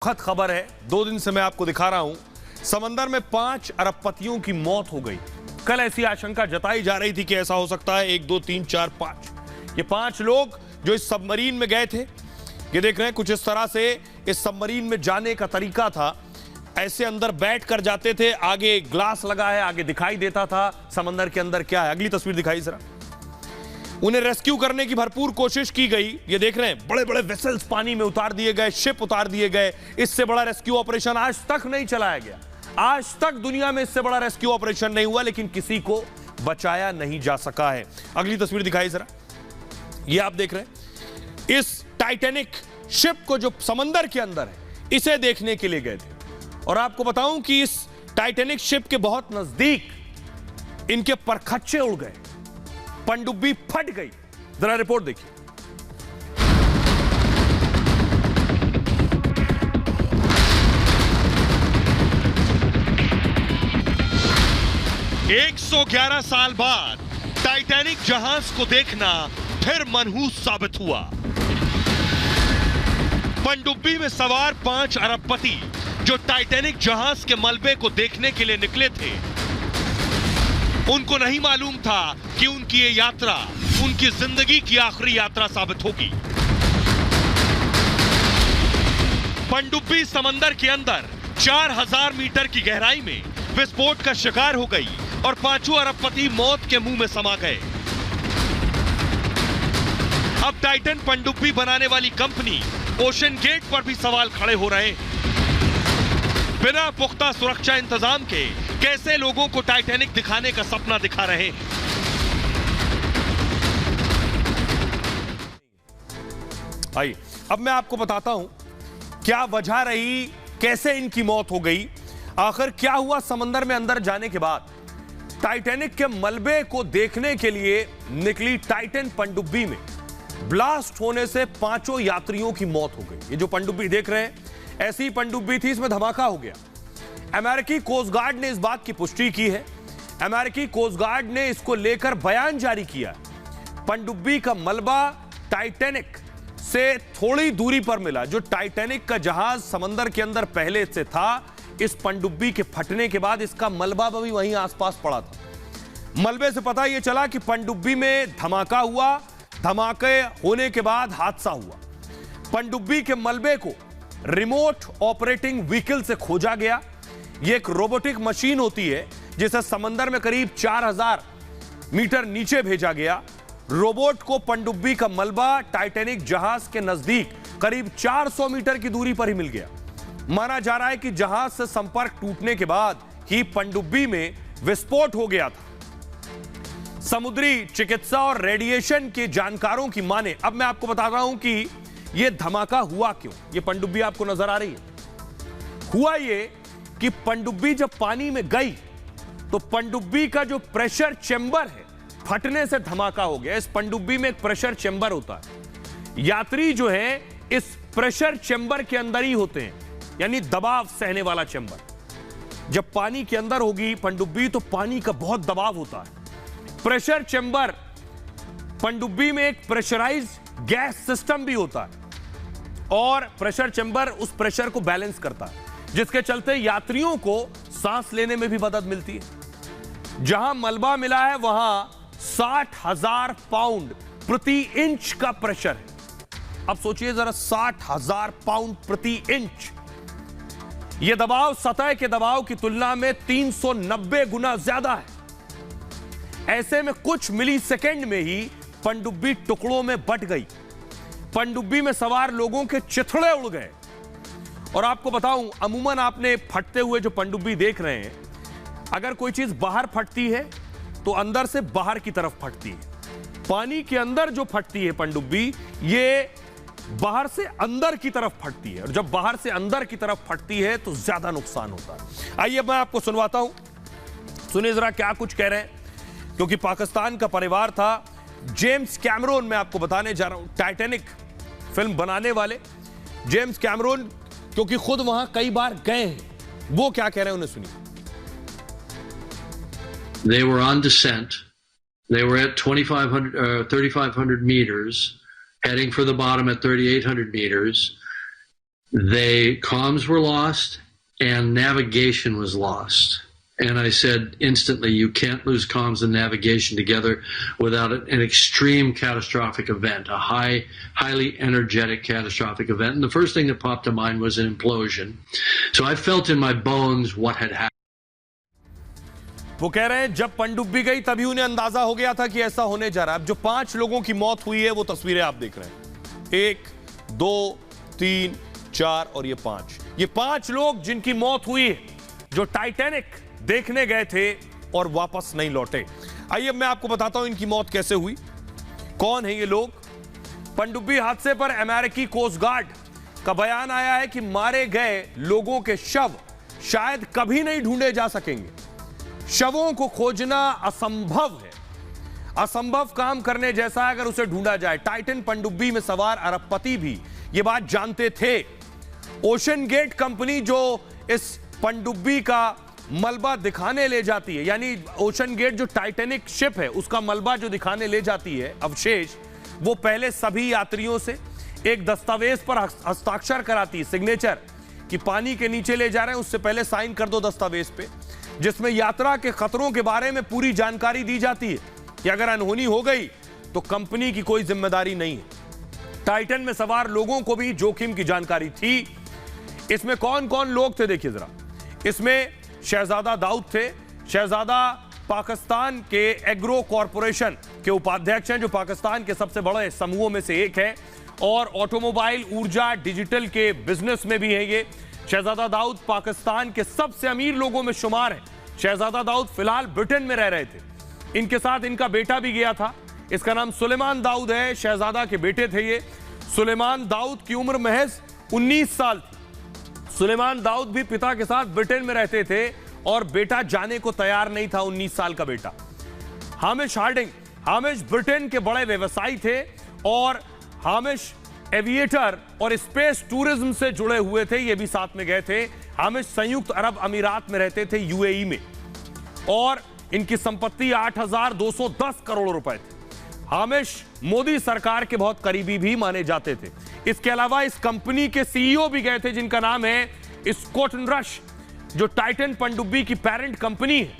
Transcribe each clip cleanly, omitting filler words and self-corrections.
दुखद खबर है, 2 दिन से मैं आपको दिखा रहा हूं। समंदर में 5 अरबपतियों की मौत हो गई। कल ऐसी आशंका जताई जा रही थी कि ऐसा हो सकता है 1 2 3 4 5 ये 5 लोग जो इस सबमरीन में गए थे। ये देख रहे हैं कुछ इस तरह से इस सबमरीन में जाने का तरीका था। ऐसे अंदर बैठ कर जाते थे, आगे ग्लास लगा है, आगे दिखाई देता था समंदर के अंदर क्या है। अगली तस्वीर दिखाई जरा। उन्हें रेस्क्यू करने की भरपूर कोशिश की गई। ये देख रहे हैं बड़े बड़े वेसल्स पानी में उतार दिए गए, शिप उतार दिए गए। इससे बड़ा रेस्क्यू ऑपरेशन आज तक नहीं चलाया गया। आज तक दुनिया में इससे बड़ा रेस्क्यू ऑपरेशन नहीं हुआ, लेकिन किसी को बचाया नहीं जा सका है। अगली तस्वीर दिखाई जरा। ये आप देख रहे हैं इस टाइटैनिक शिप को जो समंदर के अंदर है, इसे देखने के लिए गए थे। और आपको बताऊं कि इस टाइटैनिक शिप के बहुत नजदीक इनके परखच्चे उड़ गए, पनडुब्बी फट गई। जरा रिपोर्ट देखिए। एक 111 साल बाद टाइटैनिक जहाज को देखना फिर मनहूस साबित हुआ। पनडुब्बी में सवार 5 अरबपति जो टाइटैनिक जहाज के मलबे को देखने के लिए निकले थे, उनको नहीं मालूम था कि उनकी ये यात्रा उनकी जिंदगी की आखिरी यात्रा साबित होगी। पनडुब्बी समंदर के अंदर 4000 मीटर की गहराई में विस्फोट का शिकार हो गई और 5 अरबपति मौत के मुंह में समा गए। अब टाइटन पनडुब्बी बनाने वाली कंपनी ओशन गेट पर भी सवाल खड़े हो रहे हैं। बिना पुख्ता सुरक्षा इंतजाम के कैसे लोगों को टाइटैनिक दिखाने का सपना दिखा रहे हैं। आइए अब मैं आपको बताता हूं क्या वजह रही, कैसे इनकी मौत हो गई, आखिर क्या हुआ समंदर में अंदर जाने के बाद। टाइटैनिक के मलबे को देखने के लिए निकली टाइटन पनडुब्बी में ब्लास्ट होने से 5 यात्रियों की मौत हो गई। ये जो पनडुब्बी देख रहे हैं, ऐसी पनडुब्बी थी, इसमें धमाका हो गया। अमेरिकी कोस्ट गार्ड ने इस बात की पुष्टि की है। अमेरिकी कोस्ट गार्ड ने इसको लेकर बयान जारी किया। पनडुब्बी का मलबा टाइटैनिक से थोड़ी दूरी पर मिला। जो टाइटैनिक का जहाज समंदर के अंदर पहले से था, इस पनडुब्बी के फटने के बाद इसका मलबा भी वहीं आसपास पड़ा था। मलबे से पता यह चला कि पनडुब्बी में धमाका हुआ। धमाके होने के बाद हादसा हुआ। पनडुब्बी के मलबे को रिमोट ऑपरेटिंग व्हीकल से खोजा गया। यह एक रोबोटिक मशीन होती है जिसे समंदर में करीब 4000 मीटर नीचे भेजा गया। रोबोट को पनडुब्बी का मलबा टाइटैनिक जहाज के नजदीक करीब 400 मीटर की दूरी पर ही मिल गया। माना जा रहा है कि जहाज से संपर्क टूटने के बाद ही पनडुब्बी में विस्फोट हो गया था। समुद्री चिकित्सा और रेडिएशन के जानकारों की माने, अब मैं आपको बता रहा हूं कि यह धमाका हुआ क्यों। यह पनडुब्बी आपको नजर आ रही है। हुआ यह कि पनडुब्बी जब पानी में गई तो पनडुब्बी का जो प्रेशर चेंबर है, फटने से धमाका हो गया। इस पनडुब्बी में एक प्रेशर चेंबर होता है। यात्री जो है इस प्रेशर चेंबर के अंदर ही होते हैं, यानी दबाव सहने वाला चेंबर। जब पानी के अंदर होगी पनडुब्बी तो पानी का बहुत दबाव होता है। प्रेशर चेंबर, पनडुब्बी में एक प्रेशराइज गैस सिस्टम भी होता है और प्रेशर चेंबर उस प्रेशर को बैलेंस करता है, जिसके चलते यात्रियों को सांस लेने में भी मदद मिलती है। जहां मलबा मिला है वहां 60,000 पाउंड प्रति इंच का प्रेशर है। अब सोचिए जरा, 60,000 पाउंड प्रति इंच। यह दबाव सतह के दबाव की तुलना में 390 गुना ज्यादा है। ऐसे में कुछ मिली सेकेंड में ही पनडुब्बी टुकड़ों में बट गई। पनडुब्बी में सवार लोगों के चिथड़े उड़ गए। और आपको बताऊं, अमूमन आपने फटते हुए जो पनडुब्बी देख रहे हैं, अगर कोई चीज बाहर फटती है तो अंदर से बाहर की तरफ फटती है। पानी के अंदर जो फटती है पनडुब्बी, ये बाहर से अंदर की तरफ फटती है। और जब बाहर से अंदर की तरफ फटती है तो ज्यादा नुकसान होता है। आइए मैं आपको सुनवाता हूं, सुनिए जरा क्या कुछ कह रहे हैं। क्योंकि पाकिस्तान का परिवार था जेम्स कैमरून, मैं आपको बताने जा रहा हूं, टाइटैनिक फिल्म बनाने वाले जेम्स कैमरून, क्योंकि खुद वहां कई बार गए हैं। वो क्या कह रहे हैं उन्हें सुनिए। They were on descent. They were at 3,500 meters, heading for the bottom at 3,800 meters. Comms were lost and navigation was lost. And I said instantly, you can't lose comms and navigation together without an extreme catastrophic event, a highly energetic catastrophic event. And the first thing that popped to mind was an implosion. So I felt in my bones what had happened. वो कह रहे हैं जब पनडुब्बी गई तभी उन्हें अंदाजा हो गया था कि ऐसा होने जा रहा है। अब जो 5 लोगों की मौत हुई है वो तस्वीरें आप देख रहे हैं, 1, 2, 3, 4 और ये 5। ये 5 लोग जिनकी मौत हुई है, जो टाइटैनिक देखने गए थे और वापस नहीं लौटे। आइए मैं आपको बताता हूं इनकी मौत कैसे हुई, कौन है ये लोग। पनडुब्बी हादसे पर अमेरिकी कोस्ट गार्ड का बयान आया है कि मारे गए लोगों के शव शायद कभी नहीं ढूंढे जा सकेंगे। शवों को खोजना असंभव है, असंभव काम करने जैसा है अगर उसे ढूंढा जाए। टाइटन पनडुब्बी में सवार अरबपति भी यह बात जानते थे। ओशन गेट कंपनी जो इस पनडुब्बी का मलबा दिखाने ले जाती है, यानी ओशन गेट जो टाइटैनिक शिप है उसका मलबा जो दिखाने ले जाती है, अवशेष, वो पहले सभी यात्रियों से एक दस्तावेज पर हस्ताक्षर कराती है, सिग्नेचर, कि पानी के नीचे ले जा रहे हैं, उससे पहले साइन कर दो दस्तावेज पे, जिसमें यात्रा के खतरों के बारे में पूरी जानकारी दी जाती है कि अगर अनहोनी हो गई तो कंपनी की कोई जिम्मेदारी नहीं है। टाइटन में सवार लोगों को भी जोखिम की जानकारी थी। इसमें कौन कौन लोग थे देखिए जरा। इसमें शहजादा दाऊद थे। शहजादा पाकिस्तान के एग्रो कॉरपोरेशन के उपाध्यक्ष हैं, जो पाकिस्तान के सबसे बड़े समूहों में से एक है, और ऑटोमोबाइल, ऊर्जा, डिजिटल के बिजनेस में भी है ये। शहजादा दाऊद पाकिस्तान के सबसे अमीर लोगों में शुमार है। शहजादा दाऊद फिलहाल ब्रिटेन में रह रहे थे। इनके साथ इनका बेटा भी गया था, इसका नाम सुलेमान दाऊद है। शहजादा के बेटे थे ये। सुलेमान दाऊद की उम्र महज 19 साल थी। सुलेमान दाऊद भी पिता के साथ ब्रिटेन में रहते थे और बेटा जाने को तैयार नहीं था, 19 साल का बेटा। हामिश हार्डिंग, हामिश ब्रिटेन के बड़े व्यवसायी थे और हामिश एविएटर और स्पेस टूरिज्म से जुड़े हुए थे, ये भी साथ में गए थे। हामिश संयुक्त अरब अमीरात में रहते थे, यूएई में, और इनकी संपत्ति 8,210 करोड़ रुपए थी। हामिश मोदी सरकार के बहुत करीबी भी माने जाते थे। इसके अलावा इस कंपनी के सीईओ भी गए थे, जिनका नाम है स्कॉटन रश, जो टाइटन पनडुब्बी की पेरेंट कंपनी है,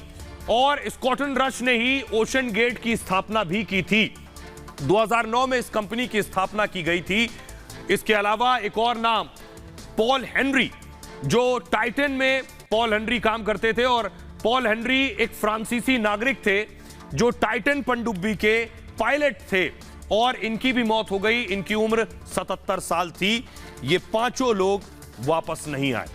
और स्कॉटन रश ने ही ओशन गेट की स्थापना भी की थी। 2009 में इस कंपनी की स्थापना की गई थी। इसके अलावा एक और नाम, पॉल हेनरी, जो टाइटन में पॉल हेनरी काम करते थे, और पॉल हेनरी एक फ्रांसीसी नागरिक थे जो टाइटन पनडुब्बी के पायलट थे, और इनकी भी मौत हो गई। इनकी उम्र 77 साल थी। ये 5 लोग वापस नहीं आए।